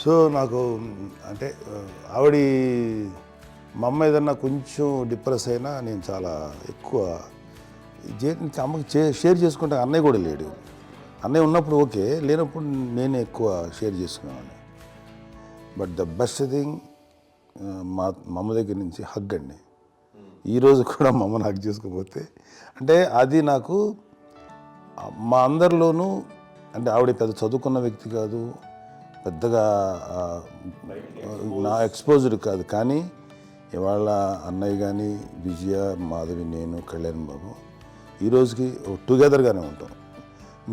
So నాకు అంటే ఆవిడ మా అమ్మ ఏదన్నా కొంచెం డిప్రెస్ అయినా నేను చాలా ఎక్కువ అమ్మకి షేర్ చేసుకుంటే అన్నయ్య కూడా లేడు. అన్నయ్య ఉన్నప్పుడు ఓకే, లేనప్పుడు నేనే ఎక్కువ షేర్ చేసుకునేవాడిని. బట్ ద బెస్ట్ థింగ్ మా అమ్మ దగ్గర నుంచి హగ్ అండి. ఈరోజు కూడా మా అమ్మని హగ్ చేసుకోకపోతే అంటే అది నాకు మా అందరిలోనూ అంటే ఆవిడ పెద్ద చదువుకున్న వ్యక్తి కాదు, పెద్దగా నా ఎక్స్పోజ్డ్ కాదు, కానీ ఇవాళ అన్నయ్య కానీ విజయ, మాధవి, నేను, కళ్యాణ్ బాబు ఈరోజుకి టుగెదర్గానే ఉంటాం.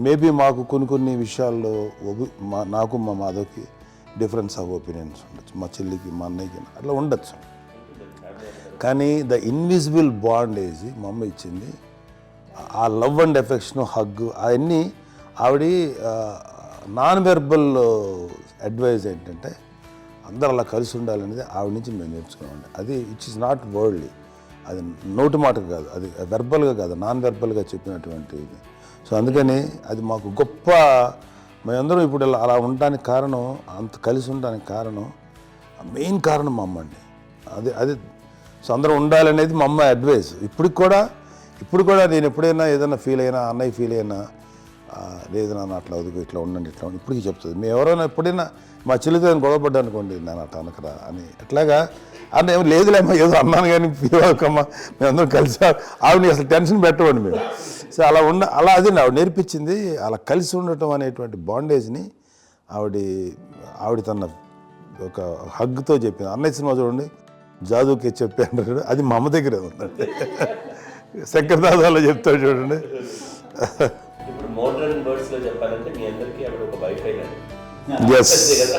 మేబీ మాకు కొన్ని విషయాల్లో నాకు మా మాధవ్కి డిఫరెన్స్ ఆఫ్ ఒపీనియన్స్ ఉండొచ్చు, మా చెల్లికి మా అన్నయ్యకి అట్లా ఉండొచ్చు. కానీ ద ఇన్విజిబుల్ బాండేజ్ మా అమ్మ ఇచ్చింది, ఆ లవ్ అండ్ ఎఫెక్షన్, హగ్, అవన్నీ ఆవిడ నాన్ వెర్బల్ అడ్వైజ్ ఏంటంటే అందరూ అలా కలిసి ఉండాలనేది ఆవిడ నుంచి మేము నేర్చుకున్నామండి. అది ఇట్స్ ఇస్ నాట్ వర్డ్లీ, అది నోటి మాట కాదు, అది వెర్బల్గా కాదు, నాన్ వెర్బల్గా చెప్పినటువంటి ఇది. సో అందుకని అది మాకు గొప్ప, మేమందరం ఇప్పుడు అలా ఉండడానికి కారణం, అంత కలిసి ఉండడానికి కారణం, మెయిన్ కారణం మా అమ్మ అండి. అది సో అందరూ ఉండాలనేది మా అమ్మ అడ్వైస్. ఇప్పుడు కూడా నేను ఎప్పుడైనా ఏదైనా ఫీల్ అయినా, అన్నయ్య ఫీల్ అయినా, లేదు నాన్న అట్లా వదుకు, ఇట్లా ఉండండి, ఇట్లా ఉండి ఇప్పటికీ చెప్తుంది. మేము ఎవరైనా ఎప్పుడైనా మా చెల్లితో గొడవపడ్డా అనుకోండి, నేను అట్లా అనకరా అని ఎట్లాగా అంటే ఏమో లేదులేమ్మా, ఏదో అన్నాను కానీ ఫీల్ అవ్వకమ్మా, మేమందరం కలిసి ఆవిడని అసలు టెన్షన్ పెట్టవండి మేము. సో అలా అది ఆవిడ నేర్పించింది. అలా కలిసి ఉండటం అనేటువంటి బాండేజ్ని ఆవిడ తన ఒక హగ్తో చెప్పింది. అన్నయ్య సినిమా చూడండి, జాదూకి చెప్పి అంటారు, అది మా అమ్మ దగ్గరే ఉందండి. శంకరదాదాలో చెప్తాడు చూడండి. ఇప్పుడు మోడర్న్ వర్డ్స్ లో చెప్పాలంటే మీ అందరికీ ఆవిడ ఒక వైఫై. ఎస్.